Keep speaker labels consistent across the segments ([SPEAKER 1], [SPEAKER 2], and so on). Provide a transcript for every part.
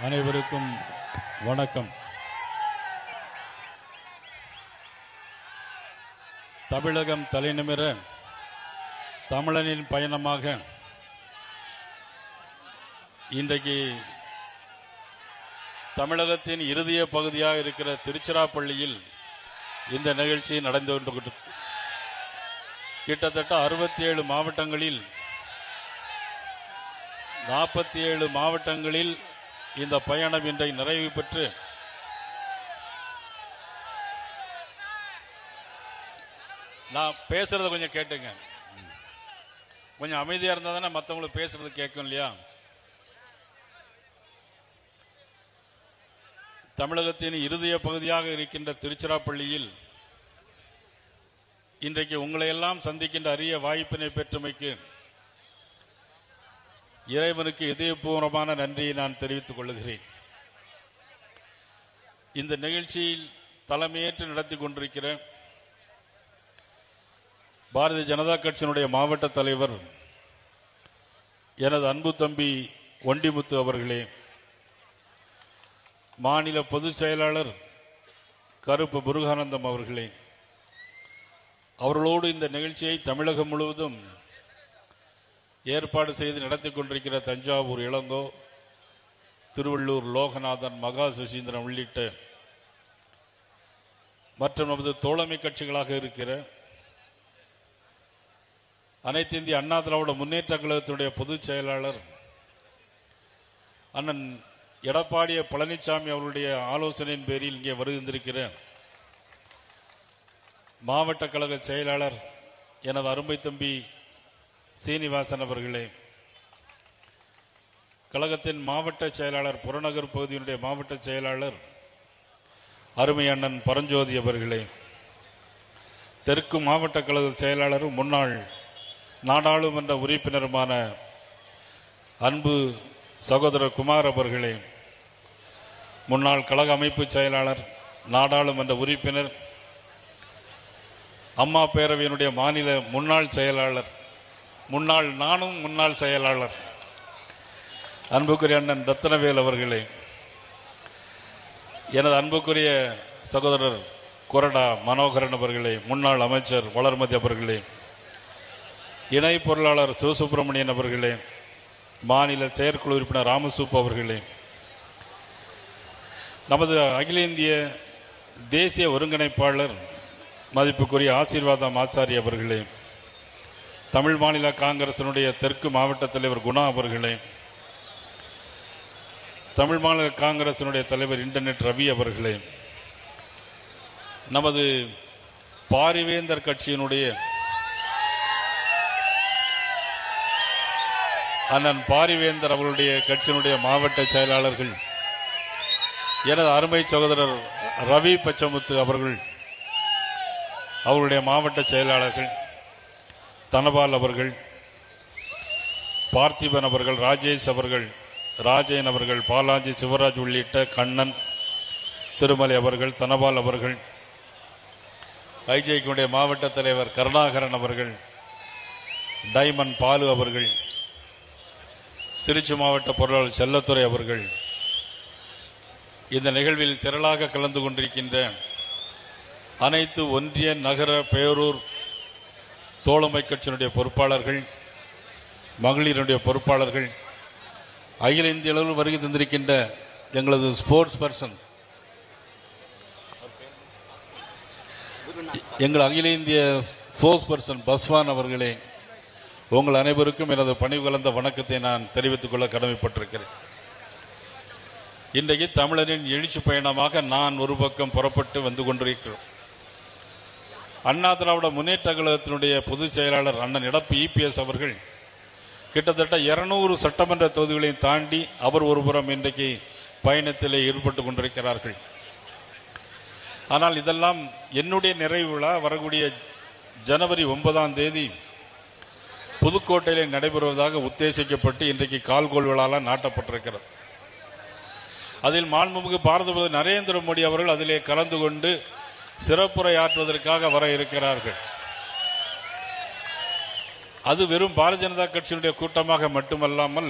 [SPEAKER 1] அனைவருக்கும் வணக்கம். தமிழகம் தலைநிமிர தமிழனின் பயணமாக இன்றைக்கு தமிழகத்தின் இறுதிய பகுதியாக இருக்கிற திருச்சிராப்பள்ளியில் இந்த நிகழ்ச்சி நடந்து கொண்டு கிட்டத்தட்ட 67 மாவட்டங்களில் 47 மாவட்டங்களில் இந்த பயணம் இன்றை நிறைவு பெற்று நான் பேசுறத கொஞ்சம் கேட்டுங்க. கொஞ்சம் அமைதியா இருந்தா தானே மற்றவங்களுக்கு பேசுறது கேட்கும் இல்லையா? தமிழகத்தின் இறுதிய பகுதியாக இருக்கின்ற திருச்சிராப்பள்ளியில் இன்றைக்கு உங்களை எல்லாம் சந்திக்கின்ற அரிய வாய்ப்பினை பெற்றமைக்கு இறைவனுக்கு இதயபூர்வமான நன்றியை நான் தெரிவித்துக் கொள்கிறேன். இந்த நிகழ்ச்சியில் தலைமையேற்று நடத்தி கொண்டிருக்கிற பாரதிய ஜனதா கட்சியினுடைய மாவட்ட தலைவர் எனது அன்பு தம்பி ஒண்டிமுத்து அவர்களே, மாநில பொதுச் செயலாளர் கருப்பு முருகானந்தம் அவர்களே, அவர்களோடு இந்த நிகழ்ச்சியை தமிழகம் முழுவதும் ஏற்பாடு செய்து நடத்தி கொண்டிருக்கிற தஞ்சாவூர் இளங்கோ, திருவள்ளூர் லோகநாதன், மகா சுசீந்திரன் உள்ளிட்ட மற்றும் நமது தோழமை கட்சிகளாக இருக்கிற அனைத்து இந்திய அண்ணா திராவிட முன்னேற்ற கழகத்தினுடைய பொதுச் செயலாளர் அண்ணன் எடப்பாடி பழனிசாமி அவருடைய ஆலோசனையின் பேரில் இங்கே வருகின்றிருக்கிற மாவட்ட கழக செயலாளர் எனது அருமை தம்பி சீனிவாசன் அவர்களே, கழகத்தின் மாவட்ட செயலாளர் புறநகர் பகுதியினுடைய மாவட்ட செயலாளர் அருமை அண்ணன் பரஞ்சோதி அவர்களே, தெற்கு மாவட்ட கழக செயலாளரும் முன்னாள் நாடாளுமன்ற உறுப்பினருமான அன்பு சகோதரர் குமார் அவர்களே, முன்னாள் கழக அமைப்பு செயலாளர், நாடாளுமன்ற உறுப்பினர், அம்மா பேரவையினுடைய மாநில முன்னாள் செயலாளர், நானும் முன்னாள் செயலாளர் அன்புக்குரிய அண்ணன் ரத்னவேல் அவர்களே, எனது அன்புக்குரிய சகோதரர் கொரடா மனோகரன் அவர்களே, முன்னாள் அமைச்சர் வளர்மதி அவர்களே, இணை பொருளாளர் சிவசுப்பிரமணியன் அவர்களே, மாநில செயற்குழு உறுப்பினர் ராமசூப் அவர்களே, நமது அகில இந்திய தேசிய ஒருங்கிணைப்பாளர் மதிப்புக்குரிய ஆசீர்வாதம் ஆச்சாரி அவர்களே, தமிழ் மாநில காங்கிரசினுடைய தெற்கு மாவட்ட தலைவர் குணா அவர்களே, தமிழ் மாநில காங்கிரசினுடைய தலைவர் இன்டர்நெட் ரவி அவர்களே, நமது பாரிவேந்தர் கட்சியினுடைய அண்ணன் பாரிவேந்தர் அவர்களுடைய கட்சியினுடைய மாவட்ட செயலாளர்கள், எனது அருமை சகோதரர் ரவி பச்சமுத்து அவர்கள், அவருடைய மாவட்ட செயலாளர்கள், தனபால் அவர்கள், பார்த்திபன் அவர்கள், ராஜேஷ் அவர்கள், ராஜேன் அவர்கள், பாலாஜி சிவராஜ் உள்ளிட்ட கண்ணன் திருமலை அவர்கள், தனபால் அவர்கள், ஐஜேக்குடைய மாவட்ட தலைவர் கருணாகரன் அவர்கள், டைமண்ட் பாலு அவர்கள், திருச்சி மாவட்ட பொருளாளர் செல்லத்துறை அவர்கள், இந்த நிகழ்வில் திரளாக கலந்து கொண்டிருக்கின்ற அனைத்து ஒன்றிய நகர பேரூர் தோழமை கட்சியினுடைய பொறுப்பாளர்கள், மகளிருடைய பொறுப்பாளர்கள், அகில இந்திய அளவில் வருகை தந்திருக்கின்ற எங்களது ஸ்போர்ட்ஸ் பர்சன், எங்கள் அகில இந்திய ஸ்போர்ட்ஸ் பர்சன் பஸ்வான் அவர்களே, உங்கள் அனைவருக்கும் எனது பணிவு கலந்த வணக்கத்தை நான் தெரிவித்துக் கொள்ள கடமைப்பட்டிருக்கிறேன். இன்றைக்கு தமிழரின் எழுச்சி பயணமாக நான் ஒரு பக்கம் புறப்பட்டு வந்து கொண்டிருக்கிறோம். அண்ணா திராவிட முன்னேற்ற கழகத்தினுடைய பொதுச் செயலாளர் அண்ணன் எடப்பாடி இபிஎஸ் அவர்கள் கிட்டத்தட்ட 200 சட்டமன்ற தொகுதிகளையும் தாண்டி அவர் ஒருபுறம் இன்றைக்கு பயணத்திலே ஈடுபட்டுக் கொண்டிருக்கிறார்கள். ஆனால் இதெல்லாம் என்னுடைய நிறைவு விழா வரக்கூடிய ஜனவரி 9ஆம் தேதி புதுக்கோட்டையிலே நடைபெறுவதாக உத்தேசிக்கப்பட்டு இன்றைக்கு கால்கோள் விழா நாட்டப்பட்டிருக்கிறது. அதில் மாண்புமிகு பாரத பிரதமர் நரேந்திர மோடி அவர்கள் அதிலே கலந்து கொண்டு சிறப்புரையாற்றுவதற்காக வர இருக்கிறார்கள். அது வெறும் பாரதிய ஜனதா கட்சியினுடைய கூட்டமாக மட்டுமல்லாமல்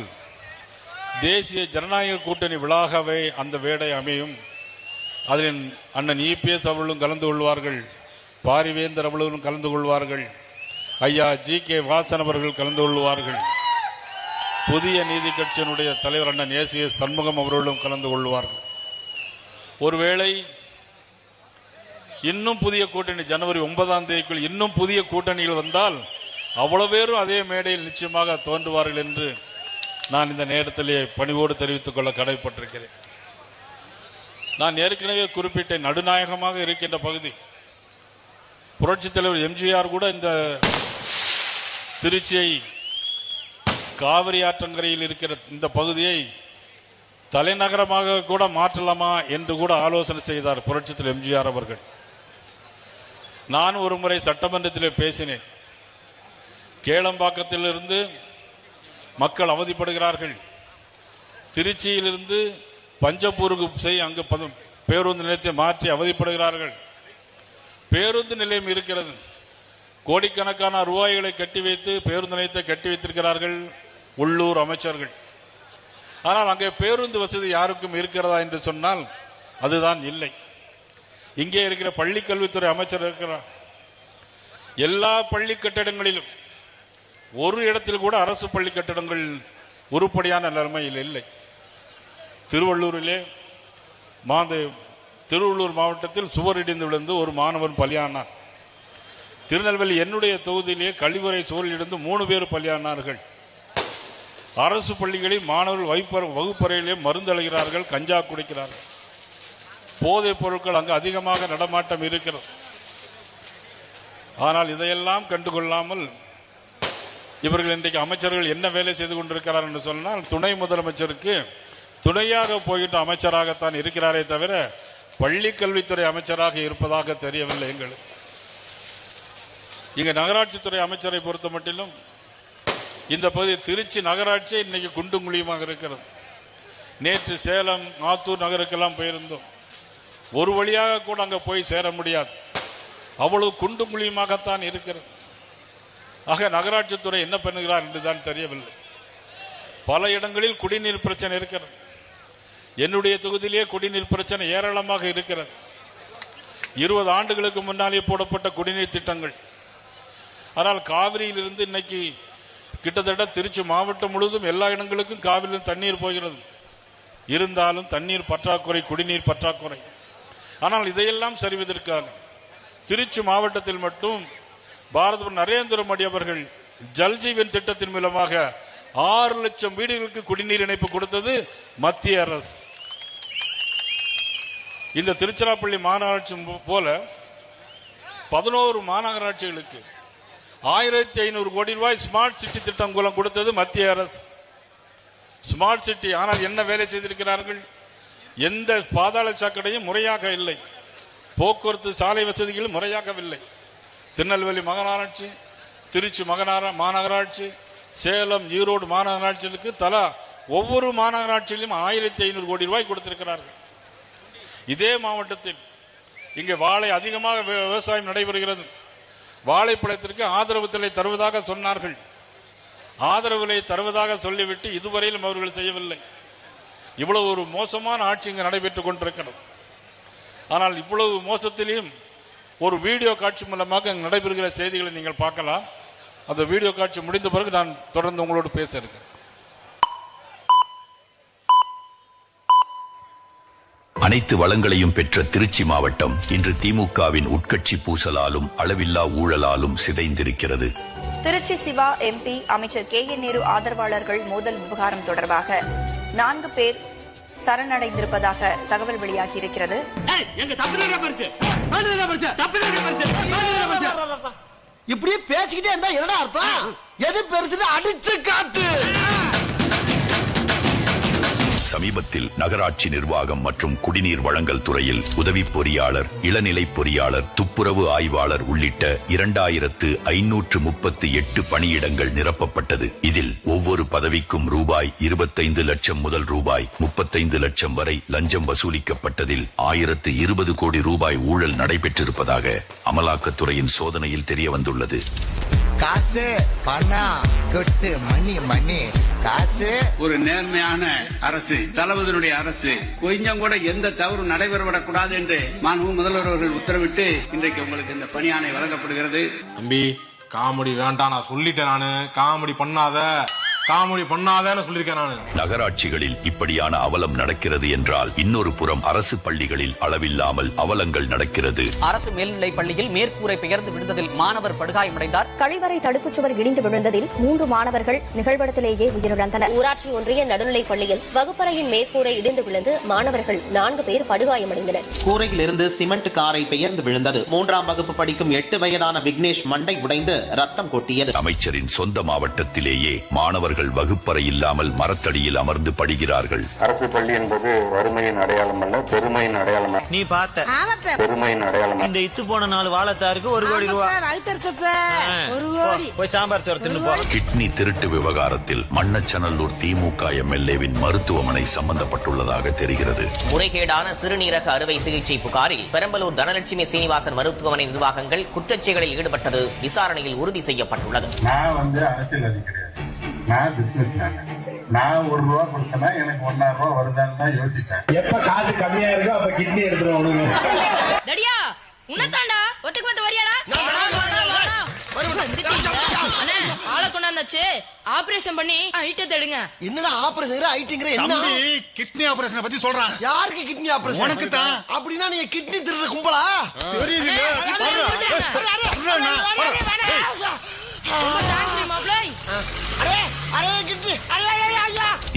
[SPEAKER 1] தேசிய ஜனநாயக கூட்டணி விழாகவே அந்த வேடை அமையும். அதில் அண்ணன் இபிஎஸ் அவர்களும் கலந்து கொள்வார்கள், பாரிவேந்தர் அவர்களும் கலந்து கொள்வார்கள், ஐயா ஜி.கே. வாசன் அவர்கள் கலந்து கொள்வார்கள், புதிய நீதி கட்சியினுடைய தலைவர் அண்ணன் ஏ.சி.எஸ். சண்முகம் அவர்களும் கலந்து கொள்வார்கள். ஒருவேளை இன்னும் புதிய கூட்டணி ஜனவரி 9ஆம் தேதிக்குள் இன்னும் புதிய கூட்டணிகள் வந்தால் அவ்வளவு பேரும் அதே மேடையில் நிச்சயமாக தோன்றுவார்கள் என்று நான் இந்த நேரத்திலே பணிவோடு தெரிவித்துக் கொள்ள கடமைப்பட்டிருக்கிறேன். நான் ஏற்கனவே குறிப்பிட்ட நடுநாயகமாக இருக்கின்ற பகுதி புரட்சித் தலைவர் எம்ஜிஆர் கூட இந்த திருச்சியை காவிரி ஆற்றங்கரையில் இருக்கிற இந்த பகுதியை தலைநகரமாக கூட மாற்றலாமா என்று கூட ஆலோசனை செய்தார் புரட்சித் தலைவர் எம்ஜிஆர் அவர்கள். நான் ஒரு முறை சட்டமன்றத்தில் பேசினேன். கேளம்பாக்கத்திலிருந்து மக்கள் அவதிப்படுகிறார்கள், திருச்சியிலிருந்து பஞ்சப்பூருக்கு அங்கு பேருந்து நிலையத்தை மாற்றி அவதிப்படுகிறார்கள். பேருந்து நிலையம் இருக்கிறது, கோடிக்கணக்கான ரூபாய்களை கட்டி வைத்து பேருந்து நிலையத்தை கட்டி வைத்திருக்கிறார்கள் உள்ளூர் அமைச்சர்கள். ஆனால் அங்கே பேருந்து வசதி யாருக்கும் இருக்கிறதா என்று சொன்னால் அதுதான் இல்லை. இங்கே இருக்கிற பள்ளி கல்வித்துறை அமைச்சர் இருக்கிறார். எல்லா பள்ளி கட்டிடங்களிலும் ஒரு இடத்தில் கூட அரசு பள்ளி கட்டிடங்கள் உருப்படியான நிலைமையில் இல்லை. திருவள்ளூரிலே திருவள்ளூர் மாவட்டத்தில் சுவர் இடிந்து விழுந்து ஒரு மாணவன் பலியானார். திருநெல்வேலி என்னுடைய தொகுதியிலே கழிவறை சுவரில் இருந்து 3 பேர் பலியானார்கள். அரசு பள்ளிகளில் மாணவர்கள் வகுப்பறையிலே மருந்து அழைகிறார்கள், கஞ்சா குடிக்கிறார்கள். போதைப் பொருட்கள் அங்கு அதிகமாக நடமாட்டம் இருக்கிறது. ஆனால் இதையெல்லாம் கண்டுகொள்ளாமல் இவர்கள் இன்றைக்கு அமைச்சர்கள் என்ன வேலை செய்து கொண்டிருக்கிறார் என்று சொன்னால் துணை முதலமைச்சருக்கு துணையாக போகின்ற அமைச்சராகத்தான் இருக்கிறாரே தவிர பள்ளி கல்வித்துறை அமைச்சராக இருப்பதாக தெரியவில்லை எங்களுக்கு. இங்க நகராட்சித்துறை அமைச்சரை பொறுத்த மட்டிலும் இந்த பகுதி திருச்சி நகராட்சி இன்னைக்கு குண்டும் குழியுமாக இருக்கிறது. நேற்று சேலம் ஆத்தூர் நகருக்கெல்லாம் போயிருந்தோம். ஒரு வழியாக கூட அங்க போய் சேர முடியாது, அவ்வளவு குண்டும் குழியுமாகத்தான் இருக்கிறது. ஆக நகராட்சித்துறை என்ன பண்ணுகிறார் என்றுதான் தெரியவில்லை. பல இடங்களில் குடிநீர் பிரச்சனை இருக்கிறது. என்னுடைய தொகுதியிலேயே குடிநீர் பிரச்சனை ஏராளமாக இருக்கிறது. 20 ஆண்டுகளுக்கு முன்னாலே போடப்பட்ட குடிநீர் திட்டங்கள். ஆனால் காவிரியிலிருந்து இன்னைக்கு கிட்டத்தட்ட திருச்சி மாவட்டம் முழுவதும் எல்லா இடங்களுக்கும் காவிரியில் தண்ணீர் போகிறது. இருந்தாலும் தண்ணீர் பற்றாக்குறை, குடிநீர் பற்றாக்குறை. ஆனால் இதையெல்லாம் சரிவதற்காக திருச்சி மாவட்டத்தில் மட்டும் பாரத நரேந்திர மோடி அவர்கள் ஜல்ஜீவன் திட்டத்தின் மூலமாக 6 லட்சம் வீடுகளுக்கு குடிநீர் இணைப்பு கொடுத்தது மத்திய அரசு. இந்த திருச்சிராப்பள்ளி மாநகராட்சி போல 11 மாநகராட்சிகளுக்கு 1500 கோடி ரூபாய் ஸ்மார்ட் சிட்டி திட்டம் மூலம் கொடுத்தது மத்திய அரசு. Smart city. ஆனால் என்ன வேலை செய்திருக்கிறார்கள்? எந்த பாதாள சாக்கடையும் முறையாக இல்லை, போக்குவரத்து சாலை வசதிகளும் முறையாகவில்லை. திருநெல்வேலி மாநகராட்சி, திருச்சி மாநகராட்சி, சேலம், ஈரோடு மாநகராட்சிகளுக்கு தலா ஒவ்வொரு மாநகராட்சியிலும் 1500 கோடி ரூபாய் கொடுத்திருக்கிறார்கள். இதே மாவட்டத்தில் இங்கே வாழை அதிகமாக விவசாயம் நடைபெறுகிறது. வாழைப்பழத்திற்கு ஆதரவு விலை தருவதாக சொன்னார்கள். ஆதரவு விலை தருவதாக சொல்லிவிட்டு இதுவரையிலும் அவர்கள் செய்யவில்லை. இவ்வளவு ஒரு மோசமான ஆட்சி இங்கு நடைபெற்றுக் கொண்டிருக்கிறது. ஆனால் இவ்வளவு மோசத்திலையும் ஒரு வீடியோ காட்சி மூலமாக நடைபெறுகிற செய்திகளை நீங்கள் பார்க்கலாம். அந்த வீடியோ காட்சி முடிந்த பிறகு நான் தொடர்ந்து உங்களோடு பேச இருக்கிறேன்.
[SPEAKER 2] அனைத்து வளங்களையும் பெற்ற திருச்சி மாவட்டம் இன்று திமுகவின் உட்கட்சி பூசலாலும் அளவில்லா ஊழலாலும் சிதைந்திருக்கிறது.
[SPEAKER 3] திருச்சி சிவா எம்பி, அமைச்சர் கே.என். நேரு ஆதரவாளர்கள் மோதல் விவகாரம் தொடர்பாக 4 பேர் சரணடைந்திருப்பதாக தகவல் வெளியாகியிருக்கிறது.
[SPEAKER 4] இப்படியே பேசிக்கிட்டே இருந்தா என்னடா அர்த்தம்? எது பெருசுன்னு அடிச்சு காட்டு.
[SPEAKER 2] சமீபத்தில் நகராட்சி நிர்வாகம் மற்றும் குடிநீர் வழங்கல் துறையில் உதவி பொறியாளர், இளநிலை பொறியாளர், துப்புரவு ஆய்வாளர் உள்ளிட்ட 2538 பணியிடங்கள் நிரப்பப்பட்டது. இதில் ஒவ்வொரு பதவிக்கும் ரூபாய் 25 லட்சம் முதல் ரூபாய் 35 லட்சம் வரை லஞ்சம் வசூலிக்கப்பட்டதில் 1020 கோடி ரூபாய் ஊழல் நடைபெற்றிருப்பதாக அமலாக்கத்துறையின் சோதனையில் தெரியவந்துள்ளது.
[SPEAKER 5] காசு பணம் கொட்டு மணி மணி காசு.
[SPEAKER 6] ஒரு நேர்மையான அரசு, தளபதியுடைய அரசு, கொஞ்சம் கூட எந்த தவறும் நடைபெறவிடக்கூடாது என்று மாண்பு முதல்வர் அவர்கள் உத்தரவிட்டு இன்றைக்கு உங்களுக்கு இந்த பணியாணை வழங்கப்படுகிறது.
[SPEAKER 7] தம்பி காமெடி வேண்டாம், நான் சொல்லிட்டேன். நானு காமெடி பண்ணாதன்னு சொல்லிருக்கேன் நானு.
[SPEAKER 2] நகராட்சிகளில் இப்படியான அவலம் நடக்கிறது என்றால் இன்னொரு புறம் அரசு பள்ளிகளில் அளவில்லாமல் அவலங்கள் நடக்கிறது.
[SPEAKER 8] அரசு மேல்நிலைப் பள்ளியில் மேற்கூரை பெயர்ந்து விழுந்ததில் மாணவர் படுகாயமடைந்தார்.
[SPEAKER 3] கழிவறை தடுப்புச் சுவர் இடிந்து விழுந்ததில் 3 மாணவர்கள் நிகழ்விடத்திலேயே உயிரிழந்தனர்.
[SPEAKER 9] ஊராட்சி ஒன்றிய நடுநிலைப் பள்ளியில் வகுப்பறையின் மேற்கூரை இடிந்து விழுந்து மாணவர்கள் 4 பேர் படுகாயமடைந்தனர்.
[SPEAKER 10] கூரையில் இருந்து சிமெண்ட் காரை பெயர்ந்து விழுந்தது. 3ஆம் வகுப்பு படிக்கும் 8 வயதான விக்னேஷ் மண்டை உடைந்து ரத்தம் கொட்டியது.
[SPEAKER 2] அமைச்சரின் சொந்த மாவட்டத்திலேயே மாணவர்கள் வகுப்பறை இல்லாமல் மரத்தடியில் அமர்ந்து படிக்கிறார்கள்.
[SPEAKER 11] அரசு பள்ளி என்பது வறுமையின் அடையாளம் அல்ல, பெருமையின் அடையாளம்.
[SPEAKER 5] நீ பார்த்த
[SPEAKER 11] பெருமையின் அடையாளம்.
[SPEAKER 5] இந்த இத்து போன 4 வாழைத்தாருக்கு 1 கோடி ரூபாய். போய் சாம்பார் சோறு தின்னு போ.
[SPEAKER 2] கிட்னி திருட்டு விவகாரத்தில் மண்ணச்சநல்லூர் திமுக எம்எல்ஏவின் மருத்துவமனை சம்பந்தப்பட்டுள்ளதாக தெரிகிறது.
[SPEAKER 8] முறைகேடான சிறுநீரக அறுவை சிகிச்சை புகாரில் பெரம்பலூர் தனலட்சுமி சீனிவாசன் மருத்துவமனை நிர்வாகங்கள் குற்றச்செயலில் ஈடுபட்டது விசாரணையில் உறுதி செய்யப்பட்டுள்ளது.
[SPEAKER 11] நான் அரசியல் கிடையாது, நான் பிசினஸ் மேன். நான் 1 ரூபா கொடுத்தனா எனக்கு 1,000 ரூபாய் வருதான்னு தான் யோசிப்பேன். எப்ப காசு கம்மியா இருக்கோ அப்ப கிட்னி எடுத்துருவோம்.
[SPEAKER 9] தடியா உன்னதாண்டா ஒத்துக்கு வந்து வரியாடா? ஆளை கொண்டாந்தாச்சு, ஆபரேஷன் பண்ணி ஐட்டத்தை எடுங்க.
[SPEAKER 4] என்னடா ஆபரேஷன் ஐட்டிங்கிற என்ன?
[SPEAKER 6] கிட்னி ஆபரேஷனை பத்தி சொல்றான்.
[SPEAKER 4] யாருக்கு கிட்னி ஆபரேஷன்?
[SPEAKER 6] உனக்கு தான்.
[SPEAKER 4] அப்படின்னா நீங்க கிட்னி திருடுற கும்பலா?
[SPEAKER 6] தெரியுது.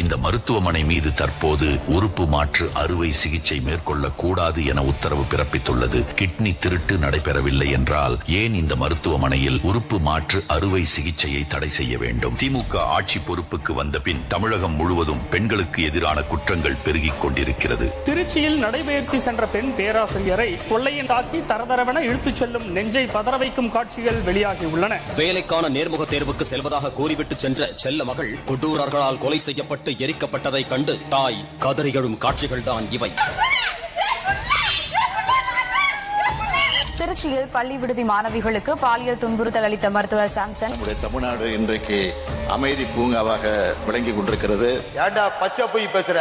[SPEAKER 2] இந்த மருத்துவமனை மீது தற்போது உறுப்பு மாற்று அறுவை சிகிச்சை மேற்கொள்ள கூடாது என உத்தரவு பிறப்பித்துள்ளது. கிட்னி திருட்டு நடைபெறவில்லை என்றால் ஏன் இந்த மருத்துவமனையில் உறுப்பு மாற்று அறுவை சிகிச்சையை தடை செய்ய வேண்டும்? திமுக ஆட்சி பொறுப்புக்கு வந்த பின் தமிழகம் முழுவதும் பெண்களுக்கு எதிரான குற்றங்கள் பெருகிக் கொண்டிருக்கிறது.
[SPEAKER 12] திருச்சியில் நடைபயிற்சி சென்ற பெண் பேராசிரியரை கொள்ளையின் தாக்கி தரதரவென இழுத்துச் செல்லும், நெஞ்சை பதற வைக்கும் காட்சிகள் வெளியாகியுள்ளன.
[SPEAKER 13] வேலைக்கான நேர்முக தேர்வுக்கு செல்வதாக கூறிவிட்டு சென்ற செல்ல மகள் கொடூரர்களால் கொலை செய்யப்பட்டு எரிக்கப்பட்டதை கண்டு தாய் கதறி எழும் காட்சிகள்தான் இவை.
[SPEAKER 3] திருச்சியில் பள்ளி விடுதி மாணவிகளுக்கு பாலியல் துன்புறுத்தல் அளித்த மருத்துவர் சாம்சன்.
[SPEAKER 11] தமிழ்நாடு இன்றைக்கு அமைதி பூங்காவாக விளங்கிக் கொண்டிருக்கிறது.
[SPEAKER 6] ஏண்டா பச்சை போய் பேசுற,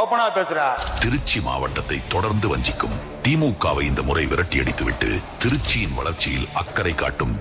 [SPEAKER 6] ஓபனா பேசுற.
[SPEAKER 2] திருச்சி மாவட்டத்தை தொடர்ந்து வஞ்சிக்கும் திமுகவை இந்த முறை விரட்டியடித்துவிட்டு திருச்சியின் வளர்ச்சியில் அக்கறை காட்டும்